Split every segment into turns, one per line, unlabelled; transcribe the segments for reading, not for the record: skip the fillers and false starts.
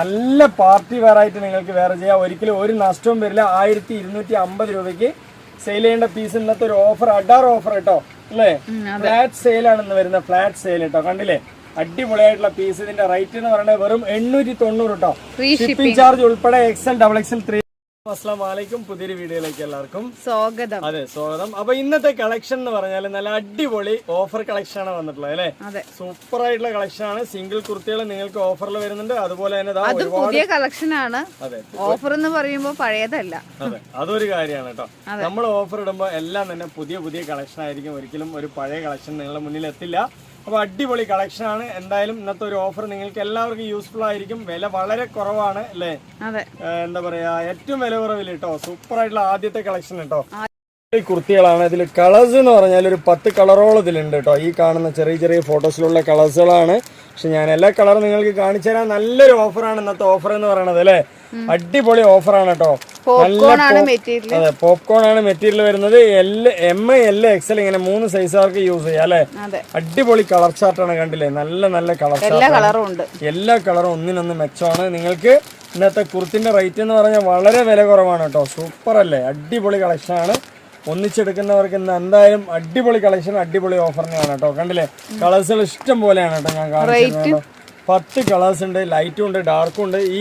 നല്ല party wear ആയിട്ട് നിങ്ങൾക്ക് വേറെ ചെയ്യാം. ഒരിക്കലും ഒരു നഷ്ടവും വരില്ല. 1250 രൂപയ്ക്ക് സെയിൽ ചെയ്യേണ്ട പീസ്. ഇന്നത്തെ ഒരു ഓഫർ, അഡാർ ഓഫർ കേട്ടോ അല്ലേ. ഫ്ലാറ്റ് സെയിലാണ് ഇന്ന് വരുന്നത്. ഫ്ലാറ്റ് സെയിൽ കേട്ടോ. കണ്ടില്ലേ, അടിപൊളിയായിട്ടുള്ള പീസ്. ഇതിന്റെ റേറ്റ് എന്ന് പറയുന്നത് വെറും 890 കേട്ടോ. ഷിപ്പിംഗ് ചാർജ് ഉൾപ്പെടെ XL, XXL, 3. അസ്സലാമു അലൈക്കും. പുതിയൊരു വീഡിയോയിലേക്ക് എല്ലാവർക്കും സ്വാഗതം. അതെ, സ്വാഗതം. അപ്പൊ ഇന്നത്തെ കളക്ഷൻ എന്ന് പറഞ്ഞാൽ നല്ല അടിപൊളി ഓഫർ കളക്ഷൻ ആണ് വന്നിട്ടുള്ളത് അല്ലെ. സൂപ്പർ ആയിട്ടുള്ള കളക്ഷൻ ആണ്. സിംഗിൾ കുർത്തികൾ നിങ്ങൾക്ക് ഓഫറിൽ വരുന്നുണ്ട്. അതുപോലെ തന്നെ
പുതിയ കളക്ഷൻ ആണ്. ഓഫർ എന്ന് പറയുമ്പോൾ പഴയതല്ല.
അതെ, അതൊരു കാര്യമാണ് കേട്ടോ. നമ്മൾ ഓഫർ ഇടുമ്പോൾ എല്ലാം തന്നെ പുതിയ പുതിയ കളക്ഷൻ ആയിരിക്കും. ഒരിക്കലും ഒരു പഴയ കളക്ഷൻ നിങ്ങളുടെ മുന്നിൽ എത്തില്ല. അപ്പോൾ അടിപൊളി കളക്ഷൻ ആണ്. എന്തായാലും ഇന്നത്തെ ഒരു ഓഫർ നിങ്ങൾക്ക് എല്ലാവർക്കും യൂസ്ഫുൾ ആയിരിക്കും. വില വളരെ കുറവാണ് അല്ലേ. എന്താ പറയാ, ഏറ്റവും വില കുറവില്ല കേട്ടോ. സൂപ്പർ ആയിട്ടുള്ള ആദ്യത്തെ കളക്ഷൻ കേട്ടോ. ഈ കുർത്തികളാണ്. ഇതിൽ കളേഴ്സ് എന്ന് പറഞ്ഞാൽ ഒരു 10 കളറോളം ഇതിലുണ്ട് കേട്ടോ. ഈ കാണുന്ന ചെറിയ ചെറിയ ഫോട്ടോസിലുള്ള കളേഴ്സുകളാണ്. പക്ഷെ ഞാൻ എല്ലാ കളറും നിങ്ങൾക്ക് കാണിച്ചു തരാൻ. നല്ലൊരു ഓഫറാണ് ഇന്നത്തെ ഓഫർ എന്ന് പറയുന്നത് അല്ലേ. അടിപൊളി ഓഫറാണ് കേട്ടോ. അതെ, പോപ്കോൺ ആണ് മെറ്റീരിയൽ വരുന്നത്. M, L, XL ഇങ്ങനെ 3 സൈസുകാർക്ക് യൂസ് ചെയ്യാം അല്ലെ. അടിപൊളി കളർ ചാർട്ടാണ്. കണ്ടില്ലേ, നല്ല നല്ല കളർ ചാർട്ട്. എല്ലാ കളറും ഒന്നിനൊന്ന് മെച്ചമാണ്. നിങ്ങൾക്ക് ഇന്നത്തെ കുർത്തിന്റെ റേറ്റ് എന്ന് പറഞ്ഞാൽ വളരെ വില കുറവാണ് കേട്ടോ. സൂപ്പർ അല്ലേ, അടിപൊളി കളക്ഷൻ ആണ്. ഒന്നിച്ചെടുക്കുന്നവർക്ക് ഇന്ന് എന്തായാലും അടിപൊളി കളക്ഷൻ, അടിപൊളി ഓഫറിനാണ് കേട്ടോ. കണ്ടില്ലേ, കളേഴ്സുകൾ ഇഷ്ടം പോലെയാണ് കേട്ടോ. ഞാൻ കാണിച്ചിട്ടുണ്ടോ, 10 കളേഴ്സ് ഉണ്ട്. ലൈറ്റും ഉണ്ട്, ഡാർക്കും ഉണ്ട്. ഈ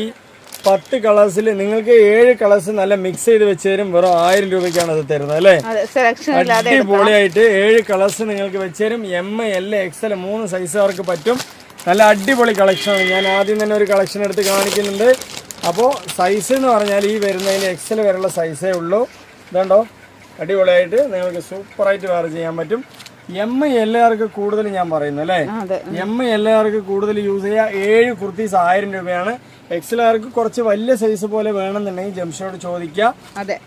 10 കളേഴ്സിൽ നിങ്ങൾക്ക് 7 കളേഴ്സ് നല്ല മിക്സ് ചെയ്ത് വെച്ച് തരും. വെറും 1000 രൂപയ്ക്കാണ് ഇത് തരുന്നത് അല്ലേ. അടിപൊളിയായിട്ട് 7 കളേഴ്സ് നിങ്ങൾക്ക് വെച്ച് തരും. M, L, XL 3 സൈസുകാർക്ക് പറ്റും. നല്ല അടിപൊളി കളക്ഷനാണ്. ഞാൻ ആദ്യം തന്നെ ഒരു കളക്ഷൻ എടുത്ത് കാണിക്കുന്നുണ്ട്. അപ്പോൾ സൈസ് എന്ന് പറഞ്ഞാൽ ഈ വരുന്നതിൽ XL വരെയുള്ള സൈസേ ഉള്ളൂ. ഇതുണ്ടോ, അടിപൊളിയായിട്ട് നിങ്ങൾക്ക് സൂപ്പറായിട്ട് വേറെ ചെയ്യാൻ പറ്റും. M, L കാർക്ക് കൂടുതൽ ഞാൻ പറയുന്നു അല്ലേ. M, L കാർക്ക് കൂടുതൽ യൂസ് ചെയ്യുക. 7 കുർത്തീസ് 1000 രൂപയാണ്. XL കാർക്ക് കുറച്ച് വലിയ സൈസ് പോലെ വേണമെന്നുണ്ടെങ്കിൽ ജംഷനോട് ചോദിക്കുക.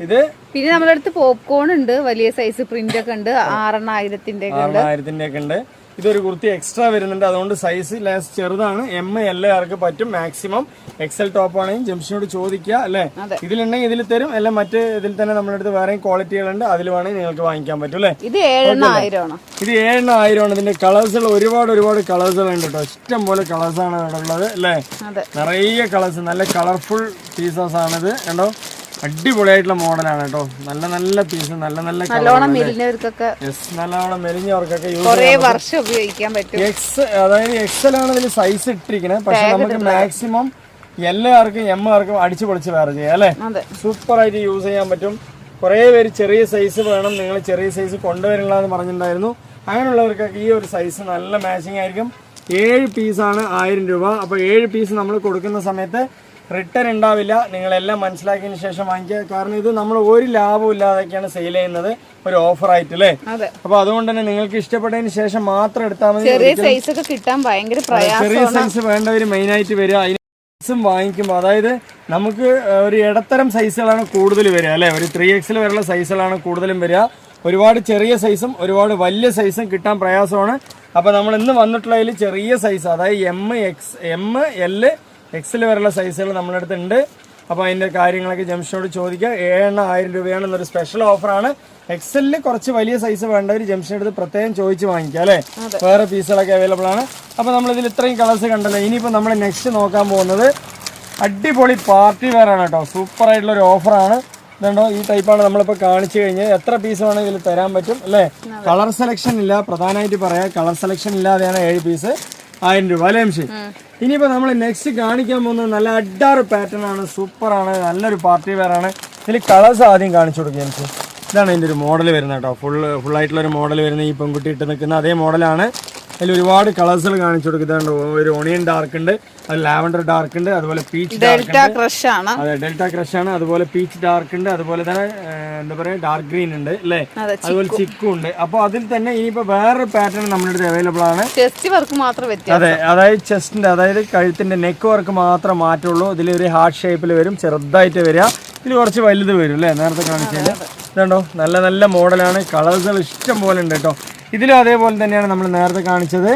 ഇത്
പിന്നെ നമ്മുടെ അടുത്ത് പോപ്കോൺ ഉണ്ട്, വലിയ സൈസ് പ്രിന്റ് ഒക്കെ ഉണ്ട്. 6000-ന്റെ
ഒക്കെ ഉണ്ട്. ഇതൊരു കുർത്തി എക്സ്ട്രാ വരുന്നുണ്ട്. അതുകൊണ്ട് സൈസ് ലെസ് ചെറുതാണ്. M, L കാർക്ക് പറ്റും. മാക്സിമം XL ടോപ്പ് ആണെങ്കിൽ ജംഷനോട് ചോദിക്കുക അല്ലേ. ഇതിലുണ്ടെങ്കിൽ ഇതിൽ തരും. എല്ലാം മറ്റേ ഇതിൽ തന്നെ നമ്മുടെ അടുത്ത് വേറെ ക്വാളിറ്റികളുണ്ട്. അതിൽ വേണമെങ്കിൽ നിങ്ങൾക്ക് വാങ്ങിക്കാൻ പറ്റും അല്ലേ.
ഇത് 7,1000
ആണ്. ഇതിന്റെ കളേഴ്സുകൾ ഒരുപാട് കളേഴ്സുകൾ ഉണ്ട് കേട്ടോ. ഇഷ്ടം പോലെ കളേഴ്സ് ആണ് ഇവിടെ ഉള്ളത് അല്ലേ. നിറയെ കളേഴ്സ്, നല്ല കളർഫുൾ പീസസ് ആണിത് കണ്ടോ. അടിപൊളിയായിട്ടുള്ള മോഡലാണ് കേട്ടോ. നല്ല നല്ല പീസ്, നല്ല നല്ല
നല്ലോണം മെലിഞ്ഞവർക്കൊക്കെ വർഷം ഉപയോഗിക്കാൻ പറ്റും.
അതായത് XL ആണ് ഇതിൽ സൈസ് ഇട്ടിരിക്കുന്നത്. പക്ഷെ നമുക്ക് മാക്സിമം എല്ലാവർക്കും M ആർക്കും അടിച്ചു പൊളിച്ച് വേറെ ചെയ്യാം അല്ലെ. സൂപ്പർ ആയിട്ട് യൂസ് ചെയ്യാൻ പറ്റും. കുറെ പേര് ചെറിയ സൈസ് വേണം, നിങ്ങൾ ചെറിയ സൈസ് കൊണ്ടുവരില്ല എന്ന് പറഞ്ഞിട്ടുണ്ടായിരുന്നു. അങ്ങനെയുള്ളവർക്കൊക്കെ ഈ ഒരു സൈസ് നല്ല മാച്ചിങ് ആയിരിക്കും. 7 പീസാണ് 1000 രൂപ. അപ്പൊ 7 പീസ് നമ്മൾ കൊടുക്കുന്ന സമയത്ത് റിട്ടേൺ ഉണ്ടാവില്ല. നിങ്ങളെല്ലാം മനസ്സിലാക്കിയതിന് ശേഷം വാങ്ങിക്കുക. കാരണം ഇത് നമ്മൾ ഒരു ലാഭവും ഇല്ലാതൊക്കെയാണ് സെയിൽ ചെയ്യുന്നത്, ഒരു ഓഫർ ആയിട്ട് അല്ലേ. അപ്പൊ അതുകൊണ്ട് തന്നെ നിങ്ങൾക്ക് ഇഷ്ടപ്പെട്ടതിന് ശേഷം മാത്രം എടുത്താൽ മതി.
ചെറിയ സൈസ് ഒക്കെ കിട്ടാൻ ഭയങ്കര പ്രയാസമാണ്.
ചെറിയ സൈസ് വേണ്ടവര് മെയിൻ ആയിട്ട് വരിക. അതിനും വാങ്ങിക്കുമ്പോൾ അതായത് നമുക്ക് ഒരു ഇടത്തരം സൈസുകളാണ് കൂടുതൽ വരിക അല്ലെ. ഒരു 3XL വരെയുള്ള സൈസുകളാണ് കൂടുതലും വരിക. ഒരുപാട് ചെറിയ സൈസും ഒരുപാട് വലിയ സൈസും കിട്ടാൻ പ്രയാസമാണ്. അപ്പൊ നമ്മൾ ഇന്ന് വന്നിട്ടുള്ളതിൽ ചെറിയ സൈസ്, അതായത് M, L, XL വരെയുള്ള സൈസുകൾ നമ്മുടെ അടുത്ത് ഉണ്ട്. അപ്പോൾ അതിന്റെ കാര്യങ്ങളൊക്കെ ജംഷനോട് ചോദിക്കുക. 7,1000 രൂപയാണ് ഇന്നൊരു സ്പെഷ്യൽ ഓഫറാണ്. XL കുറച്ച് വലിയ സൈസ് വേണ്ടവർ ജംഷൻ എടുത്ത് പ്രത്യേകം ചോദിച്ച് വാങ്ങിക്കുക അല്ലെ. വേറെ പീസുകളൊക്കെ അവൈലബിൾ ആണ്. അപ്പോൾ നമ്മൾ ഇതിൽ ഇത്രയും കളേഴ്സ് കണ്ടല്ലോ. ഇനിയിപ്പോൾ നമ്മൾ നെക്സ്റ്റ് നോക്കാൻ പോകുന്നത് അടിപൊളി പാർട്ടി വെയർ ആണ് കേട്ടോ. സൂപ്പർ ആയിട്ടുള്ള ഒരു ഓഫറാണ്. ഇതുണ്ടോ, ഈ ടൈപ്പാണ് നമ്മളിപ്പോൾ കാണിച്ചു കഴിഞ്ഞാൽ എത്ര പീസ് വേണമെങ്കിൽ ഇതിൽ തരാൻ പറ്റും അല്ലേ. കളർ സെലക്ഷൻ ഇല്ല, പ്രധാനമായിട്ട് പറയാം. കളർ സെലക്ഷൻ ഇല്ലാതെയാണ് 7 പീസ് 1000 രൂപ അല്ലേ. ഇനിയിപ്പോ നമ്മൾ നെക്സ്റ്റ് കാണിക്കാൻ പോകുന്നത് നല്ല അഡാറ് പാറ്റേൺ ആണ്. സൂപ്പർ ആണ്, നല്ലൊരു പാർട്ടി വെയർ ആണ്. ഇതിൽ കളേഴ്സ് ആദ്യം കാണിച്ചു കൊടുക്കുക എനിക്ക്. ഇതാണ് ഇതിന്റെ ഒരു മോഡൽ വരുന്നത് കേട്ടോ. ഫുൾ ആയിട്ടുള്ള ഒരു മോഡൽ വരുന്നത്. ഈ പെൺകുട്ടി ഇട്ട് നിൽക്കുന്ന അതേ മോഡലാണ്. അതിൽ ഒരുപാട് കളേഴ്സുകൾ കാണിച്ചു കൊടുക്കുന്നുണ്ട്. ഒരു ഓണിയൻ ഡാർക്ക് ഉണ്ട്, അത് ലാവൻഡർ ഡാർക്ക് ഉണ്ട്, അതുപോലെ പീച്ച് ഡെൽറ്റ ക്രഷ് ആണ്. അതെ, ഡെൽറ്റ ക്രഷ് ആണ്. അതുപോലെ പീച്ച് ഡാർക്ക് ഉണ്ട്, അതുപോലെ തന്നെ എന്താ പറയാ ഡാർക്ക് ഗ്രീൻ ഉണ്ട് അല്ലേ. അതുപോലെ ചിക്കും ഉണ്ട്. അപ്പൊ അതിൽ തന്നെ ഇനിയിപ്പോ വേറൊരു പാറ്റേൺ നമ്മുടെ അടുത്ത് അവൈലബിൾ ആണ്.
ചെസ്റ്റ് വർക്ക് മാത്രം വ്യത്യാസം.
അതെ, അതായത് ചെസ്റ്റിന്റെ, അതായത് കഴുത്തിന്റെ നെക്ക് വർക്ക് മാത്രം മാറ്റുള്ളൂ. ഇതിൽ ഒരു ഹാർട്ട് ഷേപ്പിൽ വരും, ചെറുതായിട്ട് വരിക. ഇതിൽ കുറച്ച് വലുത് വരും അല്ലേ, നേരത്തെ കാണിച്ചത്. ഇതുണ്ടോ, നല്ല നല്ല മോഡലാണ്. കളേഴ്സുകൾ ഇഷ്ടം പോലെ ഉണ്ട് കേട്ടോ. ഇതിലും അതേപോലെ തന്നെയാണ് നമ്മൾ നേരത്തെ കാണിച്ചത്.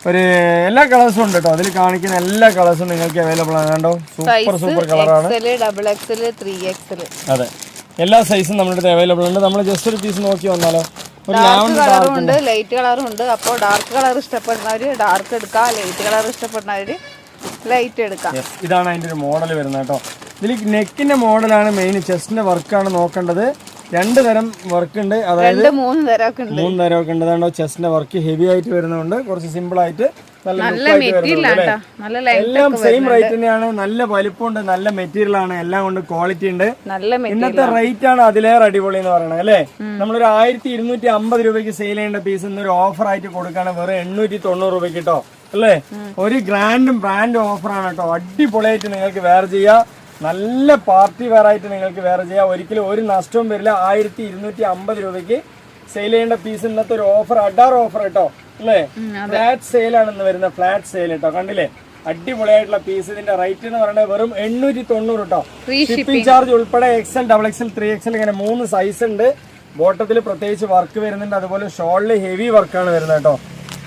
ഒരു എല്ലാ കളേഴ്സും ഉണ്ട് കേട്ടോ. അതിൽ കാണിക്കുന്ന എല്ലാ കളേഴ്സും നിങ്ങൾക്ക് അവൈലബിൾ ആണ്. കണ്ടോ, സൂപ്പർ കളറാണ്. അതെ, എല്ലാ സൈസും നമ്മുടെ അടുത്ത് അവൈലബിൾ ഉണ്ട്. നമ്മൾ ജസ്റ്റ് ഒരു പീസ് നോക്കി വന്നാലോ.
കളറുണ്ട്, ലൈറ്റ് കളറും ഉണ്ട്. അപ്പോൾ ഡാർക്ക് കളർ ഇഷ്ടപ്പെടുന്നവര് ഡാർക്ക് എടുക്കാം, ലൈറ്റ് കളർ ഇഷ്ടപ്പെടുന്നവര് ലൈറ്റ് എടുക്കാം.
ഇതാണ് അതിന്റെ ഒരു മോഡൽ വരുന്നത് കേട്ടോ. ഇതിൽ നെക്കിന്റെ മോഡലാണ് മെയിൻ, ചെസ്റ്റിന്റെ വർക്കാണ് നോക്കേണ്ടത്. 2 തരം വർക്ക് ഉണ്ട്, അതായത്
3 തരമൊക്കെ ഉണ്ട്.
3 തരമൊക്കെ ഉണ്ട്. അതാണ്ടോ ചെസ്റ്റിന്റെ വർക്ക് ഹെവി ആയിട്ട് വരുന്നതുകൊണ്ട് കുറച്ച് സിമ്പിൾ ആയിട്ട് നല്ല എല്ലാം സെയിം റേറ്റ് തന്നെയാണ്. നല്ല വലിപ്പമുണ്ട്, നല്ല മെറ്റീരിയൽ ആണ്, എല്ലാം കൊണ്ട് ക്വാളിറ്റി ഉണ്ട്. ഇന്നത്തെ റേറ്റ് ആണ് അതിലേറെ അടിപൊളി എന്ന് പറയണത് അല്ലേ. നമ്മളൊരു 1250 രൂപയ്ക്ക് സെയിൽ ചെയ്യേണ്ട പീസ് ഇന്നൊരു ഓഫർ ആയിട്ട് കൊടുക്കാണ് വെറും 890 രൂപയ്ക്ക് കേട്ടോ അല്ലേ. ഒരു ബ്രാൻഡ് ഓഫർ ആണ് കേട്ടോ. അടിപൊളിയായിട്ട് നിങ്ങൾക്ക് വെയർ ചെയ്യാം, നല്ല പാർട്ടി വെയർ ആയിട്ട് നിങ്ങൾക്ക് വെയർ ചെയ്യാം. ഒരിക്കലും ഒരു നഷ്ടവും വരില്ല. 1250 രൂപയ്ക്ക് സെയിൽ ചെയ്യേണ്ട പീസ് ഇന്നത്തെ ഒരു ഓഫർ, അഡാർ ഓഫർ കേട്ടോ അല്ലേ. ഫ്ലാറ്റ് സെയിൽ ആണ് ഇന്ന് വരുന്നത്, ഫ്ലാറ്റ് സെയിൽ കേട്ടോ. കണ്ടില്ലേ അടിപൊളിയായിട്ടുള്ള പീസ്. ഇതിന്റെ റേറ്റ് എന്ന് പറയുന്നത് വെറും 890 കേട്ടോ. ഷിപ്പിംഗ് ചാർജ് ഉൾപ്പെടെ XL, XXL, 3XL ഇങ്ങനെ 3 സൈസ് ഉണ്ട്. ബോട്ടത്തിൽ പ്രത്യേകിച്ച് വർക്ക് വരുന്നുണ്ട്, അതുപോലെ ഷോളിൽ ഹെവി വർക്കാണ് വരുന്നത് കേട്ടോ.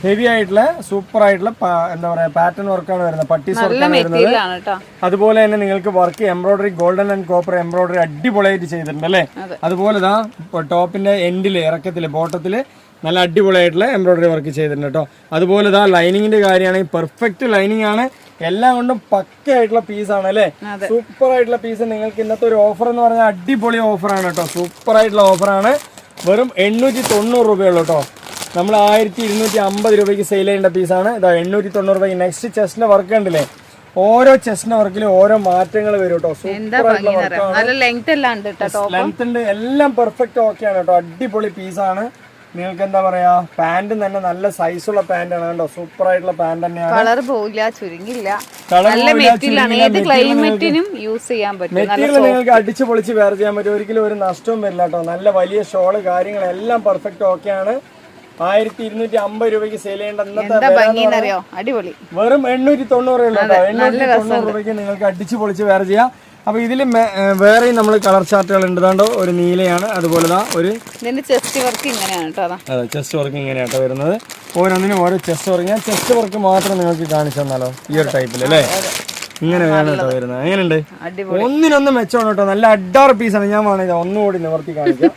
ഹെവി ആയിട്ടുള്ള സൂപ്പർ ആയിട്ടുള്ള എന്താ പറയാ പാറ്റേൺ വർക്കാണ് വരുന്നത്, പട്ടീസ് വർക്കാണ് വരുന്നത്. അതുപോലെ തന്നെ നിങ്ങൾക്ക് work embroidery, golden and copper embroidery അടിപൊളിയായിട്ട് ചെയ്തിട്ടുണ്ട് അല്ലേ. അതുപോലെ ഇതാ ടോപ്പിന്റെ എൻഡില്, ഇറക്കത്തില്, ബോട്ടത്തില് നല്ല അടിപൊളിയായിട്ടുള്ള എംബ്രോയിഡറി വർക്ക് ചെയ്തിട്ടുണ്ട് കേട്ടോ. അതുപോലെ ഇതാ ലൈനിങ്ങിന്റെ കാര്യമാണെങ്കിൽ പെർഫെക്റ്റ് ലൈനിങ് ആണ്, എല്ലാം കൊണ്ടും പക്ക ആയിട്ടുള്ള പീസാണ് അല്ലേ. സൂപ്പർ ആയിട്ടുള്ള പീസ്. നിങ്ങൾക്ക് ഇന്നത്തെ ഒരു ഓഫർ എന്ന് പറഞ്ഞാൽ അടിപൊളി ഓഫറാണ് കേട്ടോ. സൂപ്പർ ആയിട്ടുള്ള ഓഫറാണ്. വെറും 890 രൂപയുള്ളൂ കേട്ടോ. നമ്മൾ 1250 രൂപയ്ക്ക് സെയിൽ ചെയ്യേണ്ട പീസാണ്. ഇതാ 890 രൂപയ്ക്ക്. നെക്സ്റ്റ് ചെസ്റ്റിന്റെ വർക്ക് ഉണ്ടല്ലേ, ഓരോ ചെസ്റ്റിന്റെ വർക്കിലും ഓരോ മാറ്റങ്ങൾ വരും കേട്ടോ. സൂപ്പർ ആയിട്ടുള്ള വർക്കാണ്, ലെങ്ത് ഉണ്ട്, എല്ലാം പെർഫെക്റ്റ് ഓക്കെയാണ് കേട്ടോ. അടിപൊളി പീസാണ്. നിങ്ങൾക്ക് എന്താ പറയാ പാന്റ് തന്നെ നല്ല സൈസുള്ള പാന്റ് ആണ് കേട്ടോ. സൂപ്പർ ആയിട്ടുള്ള പാന്റ് തന്നെയാണ്.
കളർ പോവില്ല, ചുരുങ്ങില്ല, മെറ്റീരിയൽ
നിങ്ങൾക്ക് അടിച്ചു പൊളിച്ച് വെയർ ചെയ്യാൻ പറ്റും. ഒരിക്കലും ഒരു നഷ്ടവും വരില്ല കേട്ടോ. നല്ല വലിയ ഷോള് കാര്യങ്ങളെല്ലാം പെർഫെക്റ്റ് ഓക്കെയാണ്. 1250 രൂപയ്ക്ക് സെയിൽ ചെയ്യേണ്ട വെറും 890 ഉള്ളൂ കേട്ടോ. 890 രൂപയ്ക്ക് നിങ്ങൾക്ക് അടിച്ചു പൊളിച്ച് വെയർ ചെയ്യാം. അപ്പൊ ഇതില് വേറെയും നമ്മൾ കളർ ചാർട്ടുകൾ ഉണ്ട്. ഇതാണ്ടോ ഒരു നീലയാണ്, അതുപോലെ ഒരു
ചെസ്റ്റ് വർക്ക് ഇങ്ങനെയാണ് കേട്ടോ.
അതെ, ചെസ്റ്റ് വർക്ക് ഇങ്ങനെയാട്ടോ വരുന്നത്. ഓരോന്നിനും ഓരോ ചെസ്റ്റ് വർക്ക്. ഞാൻ ചെസ്റ്റ് വർക്ക് മാത്രം നിങ്ങൾക്ക് കാണിച്ചു തന്നാലോ, ഈ ഒരു ടൈപ്പിൽ അല്ലേ. ഇങ്ങനെ വേണം കേട്ടോ വരുന്നത്. എങ്ങനെയുണ്ട്? ഒന്നിനൊന്നും മെച്ചമാണ് കേട്ടോ. നല്ല അഡാർ പീസാണ്. ഞാൻ വേണമെങ്കിൽ ഒന്നുകൂടി നിവർത്തി കാണിക്കാം,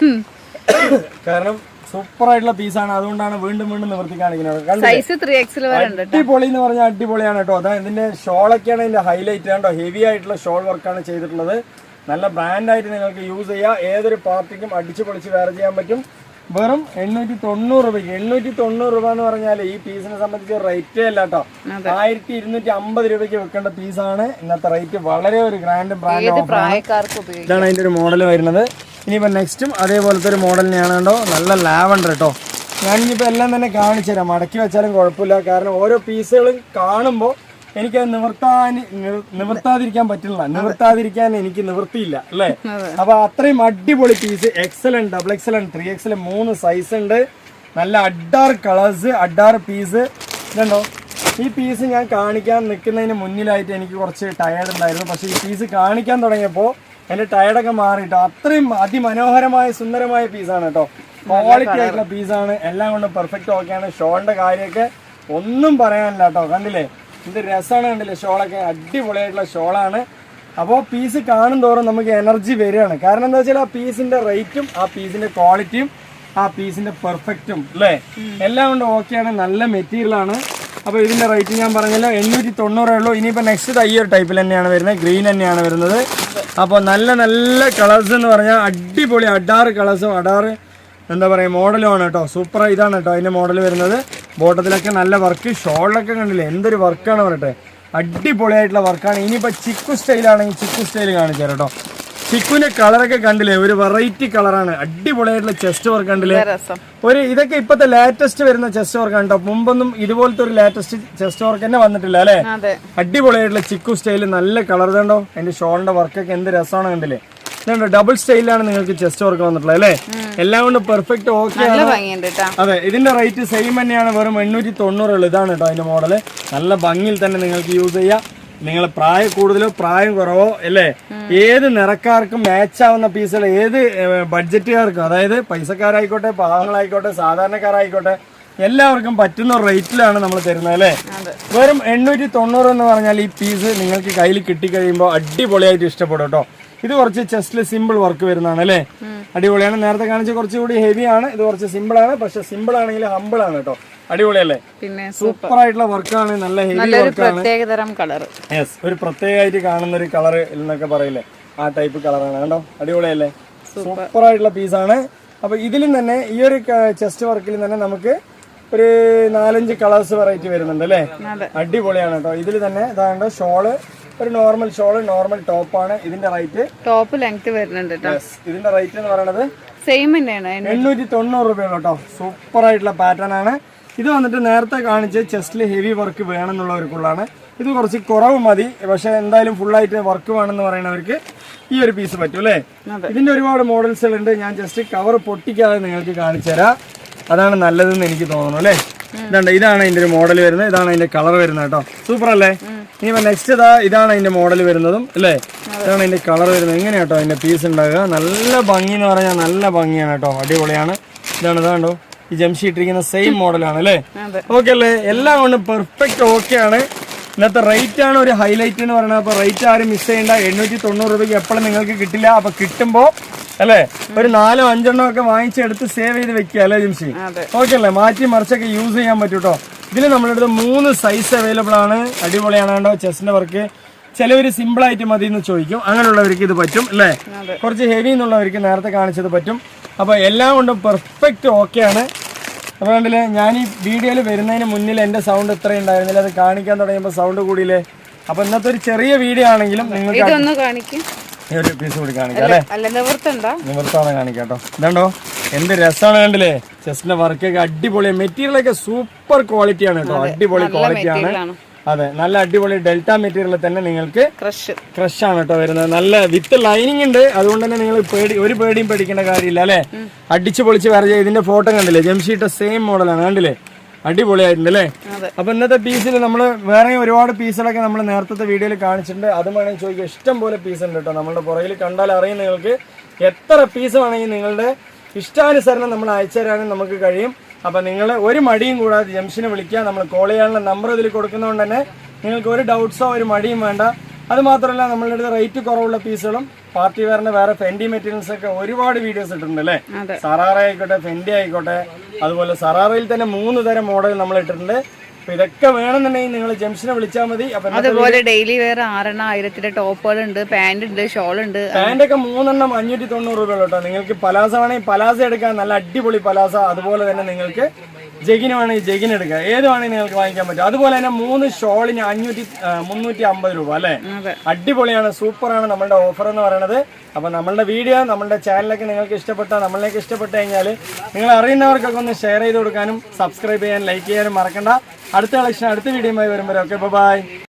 കാരണം സൂപ്പർ ആയിട്ടുള്ള പീസാണ്. അതുകൊണ്ടാണ് വീണ്ടും നിവർത്തി കാണിക്കുന്നത്. അടിപൊളി എന്ന് പറഞ്ഞാൽ അടിപൊളിയാണ് കേട്ടോ. അതാ ഇതിന്റെ ഷോളൊക്കെയാണ് ഇതിന്റെ ഹൈലൈറ്റ് കണ്ടോ. ഹെവി ആയിട്ടുള്ള ഷോൾ വർക്കാണ് ചെയ്തിട്ടുള്ളത്. നല്ല ബ്രാൻഡായിട്ട് നിങ്ങൾക്ക് യൂസ് ചെയ്യാം. ഏതൊരു പാർട്ടിക്കും അടിച്ചു പൊളിച്ച് വെയർ ചെയ്യാൻ പറ്റും. വെറും 890 രൂപയ്ക്ക്. 890 രൂപ എന്ന് പറഞ്ഞാൽ ഈ പീസിനെ സംബന്ധിച്ച് റേറ്റേ അല്ല കേട്ടോ. 1250 രൂപയ്ക്ക് വെക്കേണ്ട പീസാണ്. ഇന്നത്തെ റേറ്റ് വളരെ ഒരു ബ്രാൻഡ് ഇതാണ് അതിന്റെ ഒരു മോഡൽ വരുന്നത്. ഇനിയിപ്പോൾ നെക്സ്റ്റും അതേപോലത്തെ ഒരു മോഡൽ തന്നെയാണ് കേട്ടോ. നല്ല ലാവണ്ടർ കേട്ടോ. ഞാനിപ്പോൾ എല്ലാം തന്നെ കാണിച്ചു തരാം, മടക്കി വെച്ചാലും കുഴപ്പമില്ല. കാരണം ഓരോ പീസുകളും കാണുമ്പോൾ എനിക്കത് നിവർത്താതിരിക്കാൻ പറ്റില്ല. നിവർത്താതിരിക്കാൻ എനിക്ക് നിവൃത്തിയില്ല അല്ലേ. അപ്പൊ അത്രയും അടിപൊളി piece. XL, XXL, 3XL 3 size ഉണ്ട്. നല്ല അഡാർ കളേഴ്സ്, അഡാർ പീസ്. ഇതുണ്ടോ, ഈ പീസ് ഞാൻ കാണിക്കാൻ നിൽക്കുന്നതിന് മുന്നിലായിട്ട് എനിക്ക് കുറച്ച് ടയേർഡ് ഉണ്ടായിരുന്നു. പക്ഷെ ഈ പീസ് കാണിക്കാൻ തുടങ്ങിയപ്പോൾ എന്റെ ടയർഡൊക്കെ മാറിയിട്ടോ. അത്രയും അതിമനോഹരമായ സുന്ദരമായ പീസാണ് കേട്ടോ. ക്വാളിറ്റി ആയിട്ടുള്ള പീസാണ്. എല്ലാം കൊണ്ടും പെർഫെക്റ്റ് ഓക്കെയാണ്. ഷോളിന്റെ കാര്യമൊക്കെ ഒന്നും പറയാനില്ല കേട്ടോ. കണ്ടില്ലേ എന്ത് രസമാണ്, കണ്ടില്ലേ ഷോളൊക്കെ അടിപൊളിയായിട്ടുള്ള ഷോളാണ്. അപ്പോൾ പീസ് കാണും തോറും നമുക്ക് എനർജി വരികയാണ്. കാരണം എന്താ വെച്ചാൽ ആ പീസിന്റെ റേറ്റും ആ പീസിന്റെ ക്വാളിറ്റിയും ആ പീസിന്റെ പെർഫെക്റ്റും അല്ലേ എല്ലാം കൊണ്ട് ഓക്കെയാണ്. നല്ല മെറ്റീരിയലാണ്. അപ്പോൾ ഇതിന്റെ റേറ്റ് ഞാൻ പറഞ്ഞല്ലോ 890 ഉള്ളൂ. ഇനിയിപ്പോൾ നെക്സ്റ്റ് ഈ ഒരു ടൈപ്പിൽ തന്നെയാണ് വരുന്നത്, ഗ്രീൻ തന്നെയാണ് വരുന്നത്. അപ്പോൾ നല്ല കളേഴ്സ് എന്ന് പറഞ്ഞാൽ അടിപൊളി അഡാറ് കളേഴ്സും അഡാറ് എന്താ പറയുക മോഡലുമാണ് കേട്ടോ. സൂപ്പർ ഇതാണ് കേട്ടോ അതിൻ്റെ മോഡൽ വരുന്നത്. ബോട്ടത്തിലൊക്കെ നല്ല വർക്ക്, ഷോളിലൊക്കെ കണ്ടില്ലേ എന്തൊരു വർക്കാണ് പറയട്ടെ. അടിപൊളിയായിട്ടുള്ള വർക്കാണ്. ഇനിയിപ്പോൾ ചിക്കു സ്റ്റൈലാണെങ്കിൽ ചിക്കു സ്റ്റൈൽ കാണിച്ചു തരാം കേട്ടോ. ചിക്കുവിന്റെ കളറൊക്കെ കണ്ടില്ലേ, ഒരു വെറൈറ്റി കളറാണ്. അടിപൊളിയായിട്ടുള്ള ചെസ്റ്റ് വർക്ക് കണ്ടില്ലേ. ഇതൊക്കെ ഇപ്പത്തെ ലേറ്റസ്റ്റ് വരുന്ന ചെസ്റ്റ് വർക്ക് ആണ് കേട്ടോ. മുമ്പൊന്നും ഇതുപോലത്തെ ഒരു ലേറ്റസ്റ്റ് ചെസ്റ്റ് വർക്ക് തന്നെ വന്നിട്ടില്ല അല്ലെ. അടിപൊളിയായിട്ടുള്ള ചിക്കു സ്റ്റൈല്, നല്ല കളർ കണ്ടോ. അതിന്റെ ഷോളിന്റെ വർക്കൊക്കെ എന്ത് രസമാണ് കണ്ടില്ലേ. ഇതുണ്ടോ ഡബിൾ സ്റ്റൈലാണ് നിങ്ങൾക്ക് ചെസ്റ്റ് വർക്ക് വന്നിട്ടുള്ളത് അല്ലെ. എല്ലാം കൊണ്ട് പെർഫെക്റ്റ് ഓക്കെ ആണ്. അതെ, ഇതിന്റെ റേറ്റ് സെയിം തന്നെയാണ്, വെറും 890 ഉള്ളൂ. ഇതാണ് കേട്ടോ അതിന്റെ മോഡല്. നല്ല ഭംഗിയിൽ തന്നെ നിങ്ങൾക്ക് യൂസ് ചെയ്യാം. നിങ്ങൾ പ്രായം കൂടുതലോ പ്രായം കുറവോ അല്ലേ, ഏത് നിറക്കാർക്കും മാച്ച് ആവുന്ന പീസുകൾ, ഏത് ബഡ്ജറ്റുകാർക്കും, അതായത് പൈസക്കാരായിക്കോട്ടെ പാവങ്ങളായിക്കോട്ടെ സാധാരണക്കാരായിക്കോട്ടെ എല്ലാവർക്കും പറ്റുന്ന റേറ്റിലാണ് നമ്മൾ തരുന്നത് അല്ലേ. വെറും 890 എന്ന് പറഞ്ഞാൽ ഈ പീസ് നിങ്ങൾക്ക് കയ്യിൽ കിട്ടിക്കഴിയുമ്പോൾ അടിപൊളിയായിട്ട് ഇഷ്ടപ്പെടും കേട്ടോ. ഇത് കുറച്ച് ചെസ്റ്റിൽ സിമ്പിൾ വർക്ക് വരുന്നതാണ് അല്ലേ, അടിപൊളിയാണ്. നേരത്തെ കാണിച്ച കുറച്ചുകൂടി ഹെവി ആണ്, ഇത് കുറച്ച് സിമ്പിൾ ആണ്. പക്ഷെ സിമ്പിൾ ആണെങ്കിൽ ഹമ്പിൾ ആണ് കേട്ടോ. അടിപൊളിയല്ലേ?
പിന്നെ
സൂപ്പർ ആയിട്ടുള്ള വർക്കാണ്, നല്ല ഹെവി
നല്ലൊരു
വർക്കാണ്.
പ്രത്യേകതരം കളർ.
യെസ്, ഒരു പ്രത്യേകമായിട്ട് കാണുന്ന ഒരു കളർ എന്നൊക്കെ പറയില്ലേ, ആ ടൈപ്പ് കളറാണ്. കണ്ടോ, അടിപൊളിയല്ലേ? സൂപ്പർ ആയിട്ടുള്ള പീസാണ്. അപ്പൊ ഇതിലും തന്നെ ഈ ഒരു ചെസ്റ്റ് വർക്കിൽ തന്നെ നമുക്ക് ഒരു 4-5 കളേഴ്സ് വെറൈറ്റി വരുന്നുണ്ട് അല്ലേ? അടിപൊളിയാണ് കേട്ടോ. ഇതിൽ തന്നെ ഇതാണ്ട് ഷോള്, ഒരു നോർമൽ ഷോള്, നോർമൽ ടോപ്പാണ്. ഇതിന്റെ റേറ്റ്
ടോപ്പ് ലെങ്ത് വരുന്നുണ്ട്.
ഇതിന്റെ റേറ്റ് എന്ന് പറയുന്നത്
സെയിം തന്നെയാണ്,
890 രൂപയാണ് കേട്ടോ. സൂപ്പർ ആയിട്ടുള്ള പാറ്റേൺ ആണ് ഇത്. വന്നിട്ട് നേരത്തെ കാണിച്ച് ചെസ്റ്റിൽ ഹെവി വർക്ക് വേണമെന്നുള്ളവർക്കുള്ളതാണ്. ഇത് കുറച്ച് കുറവ് മതി, പക്ഷെ എന്തായാലും ഫുള്ളായിട്ട് വർക്ക് വേണമെന്ന് പറയുന്നവർക്ക് ഈ ഒരു പീസ് പറ്റും അല്ലേ? ഇതിന്റെ ഒരുപാട് മോഡൽസുകളുണ്ട്. ഞാൻ ജസ്റ്റ് കവർ പൊട്ടിക്കാതെ നിങ്ങൾക്ക് കാണിച്ചു തരാം, അതാണ് നല്ലതെന്ന് എനിക്ക് തോന്നുന്നു അല്ലേ? ഇതാണ് അതിന്റെ ഒരു മോഡൽ വരുന്നത്, ഇതാണ് അതിന്റെ കളർ വരുന്നത് കേട്ടോ. സൂപ്പർ അല്ലേ? ഇനിയിപ്പോ നെക്സ്റ്റ് ഇതാണ് അതിന്റെ മോഡൽ വരുന്നതും അല്ലേ? ഇതാണ് അതിന്റെ കളർ വരുന്നത്. എങ്ങനെയാട്ടോ അതിന്റെ പീസ് ഉണ്ടാകുക? നല്ല ഭംഗി എന്ന് പറഞ്ഞാൽ നല്ല ഭംഗിയാണ് കേട്ടോ, അടിപൊളിയാണ്. ഇതാണ്ടോ ഈ ജംഷി ഇട്ടിരിക്കുന്ന സെയിം മോഡലാണ് അല്ലേ? ഓക്കെ അല്ലേ? എല്ലാം കൊണ്ടും പെർഫെക്റ്റ് ഓക്കെ ആണ്. ഇന്നത്തെ റേറ്റ് ആണ് ഒരു ഹൈലൈറ്റ് എന്ന് പറയുന്നത്. അപ്പൊ റേറ്റ് ആരും മിസ് ചെയ്യേണ്ട. 890 രൂപയ്ക്ക് എപ്പോഴും നിങ്ങൾക്ക് കിട്ടില്ല. അപ്പൊ കിട്ടുമ്പോ അല്ലേ ഒരു 4-5 ഒക്കെ വാങ്ങിച്ചെടുത്ത് സേവ് ചെയ്ത് വെക്കുക അല്ലേ ജംഷി? ഓക്കെ അല്ലേ? മാറ്റി മറിച്ചൊക്കെ യൂസ് ചെയ്യാൻ പറ്റും കേട്ടോ. ഇതിൽ നമ്മളെടുത്ത് 3 സൈസ് അവൈലബിൾ ആണ്. അടിപൊളിയാണ് കേട്ടോ. ചെസ്റ്റിന്റെ വർക്ക് ചിലവർ സിമ്പിൾ ആയിട്ട് മതി എന്ന് ചോദിക്കും, അങ്ങനെയുള്ളവർക്ക് ഇത് പറ്റും അല്ലേ? കുറച്ച് ഹെവി എന്നുള്ളവർക്ക് നേരത്തെ കാണിച്ചത് പറ്റും. അപ്പൊ എല്ലാം കൊണ്ടും പെർഫെക്റ്റ് ഓക്കെ ആണ്. അപ്പൊ കണ്ടില്ലേ, ഞാൻ ഈ വീഡിയോയിൽ വരുന്നതിന് മുന്നിൽ എന്റെ സൗണ്ട് ഇത്രയും ഉണ്ടായിരുന്നില്ല, അത് കാണിക്കാൻ തുടങ്ങിയപ്പോൾ സൗണ്ട് കൂടിയില്ലേ? അപ്പൊ ഇന്നത്തെ ഒരു ചെറിയ വീഡിയോ ആണെങ്കിലും നിങ്ങൾക്ക് ഈ ഒരു പീസ് കൂടി കാണിക്കാം അല്ലേ? നിവർത്താതെ കാണിക്കാം കേട്ടോ. ഇതുണ്ടോ എന്ത് രസമാണ് കണ്ടില്ലേ? ചെസ്റ്റിന്റെ വർക്കൊക്കെ അടിപൊളി, മെറ്റീരിയലൊക്കെ സൂപ്പർ ക്വാളിറ്റിയാണ് കേട്ടോ, അടിപൊളി ക്വാളിറ്റിയാണ്. അതെ, നല്ല അടിപൊളി ഡെൽറ്റ മെറ്റീരിയൽ തന്നെ നിങ്ങൾക്ക് ക്രഷ് ആണ് കേട്ടോ വരുന്നത്. നല്ല വിത്ത് ലൈനിങ് ഉണ്ട്, അതുകൊണ്ട് തന്നെ നിങ്ങൾ ഒരു പേടിയും പേടിക്കേണ്ട കാര്യമില്ല അല്ലെ? അടിച്ചു പൊളിച്ച് വരച്ച ഇതിന്റെ ഫോട്ടോ കണ്ടില്ലേ? ജംഷിയുടെ സെയിം മോഡലാണ്, കണ്ടില്ലേ? അടിപൊളിയായിട്ടുണ്ട് അല്ലേ? അപ്പൊ ഇന്നത്തെ പീസിൽ നമ്മൾ വേറെ ഒരുപാട് പീസുകളൊക്കെ നമ്മൾ നേരത്തെ വീഡിയോയിൽ കാണിച്ചിട്ടുണ്ട്. അത് വേണമെങ്കിൽ ചോദിക്കുക, ഇഷ്ടം പോലെ പീസ് ഉണ്ട് കേട്ടോ. നമ്മുടെ പുറകിൽ കണ്ടാൽ അറിയും നിങ്ങൾക്ക് എത്ര പീസ് വേണമെങ്കിൽ നിങ്ങളുടെ ഇഷ്ടാനുസരണം നമ്മൾ അയച്ചു തരാനും നമുക്ക് കഴിയും. അപ്പൊ നിങ്ങൾ ഒരു മടിയും കൂടാതെ ജംഷനെ വിളിക്കുക. നമ്മൾ കോൾ ചെയ്യാനുള്ള നമ്പർ ഇതിൽ കൊടുക്കുന്നതുകൊണ്ട് തന്നെ നിങ്ങൾക്ക് ഒരു ഡൗട്ട്സോ ഒരു മടിയും വേണ്ട. അത് മാത്രമല്ല നമ്മളുടെ അടുത്ത് റേറ്റ് കുറവുള്ള പീസുകളും പാർട്ടി വെയറിന്റെ വേറെ ഫെൻഡി മെറ്റീരിയൽസ് ഒക്കെ ഒരുപാട് വീഡിയോസ് ഇട്ടിട്ടുണ്ട് അല്ലേ? സറാറ ആയിക്കോട്ടെ, ഫെൻഡി ആയിക്കോട്ടെ, അതുപോലെ സറാറയിൽ തന്നെ 3 തരം മോഡൽ നമ്മൾ ഇട്ടിട്ടുണ്ട്. അപ്പൊ ഇതൊക്കെ വേണമെന്നുണ്ടെങ്കിൽ നിങ്ങൾ ജംഷനെ വിളിച്ചാൽ മതി.
അതുപോലെ ഡെയിലി വെയർ 6,000 ടോപ്പുകൾ ഉണ്ട്, പാന്റ് ഉണ്ട്, ഷോൾ ഉണ്ട്.
പാന്റ് ഒക്കെ 3 എണ്ണം 590 രൂപ കേട്ടോ. നിങ്ങൾക്ക് പലാസ വേണമെങ്കിൽ പലാസ എടുക്കാം, നല്ല അടിപൊളി പലാസ. അതുപോലെ തന്നെ നിങ്ങൾക്ക് ജഗിന് വേണമെങ്കിൽ ജഗിന് എടുക്കാം, ഏത് വേണമെങ്കിൽ നിങ്ങൾക്ക് വാങ്ങിക്കാൻ പറ്റും. അതുപോലെ തന്നെ 3 ഷോളിന് 350 രൂപ അല്ലെ? അടിപൊളിയാണ്, സൂപ്പറാണ് നമ്മളുടെ ഓഫർ എന്ന് പറയുന്നത്. അപ്പൊ നമ്മളുടെ വീഡിയോ നമ്മളുടെ ചാനലൊക്കെ നിങ്ങൾക്ക് ഇഷ്ടപ്പെട്ട, നമ്മളിലേക്ക് ഇഷ്ടപ്പെട്ട് കഴിഞ്ഞാൽ നിങ്ങൾ അറിയുന്നവർക്കൊക്കെ ഒന്ന് ഷെയർ ചെയ്ത് കൊടുക്കാനും സബ്സ്ക്രൈബ് ചെയ്യാനും ലൈക്ക് ചെയ്യാനും മറക്കണ്ട. അടുത്ത കളക്ഷൻ അടുത്ത വീഡിയോയുമായി വരുമ്പോൾ ഓക്കെ, ബൈ.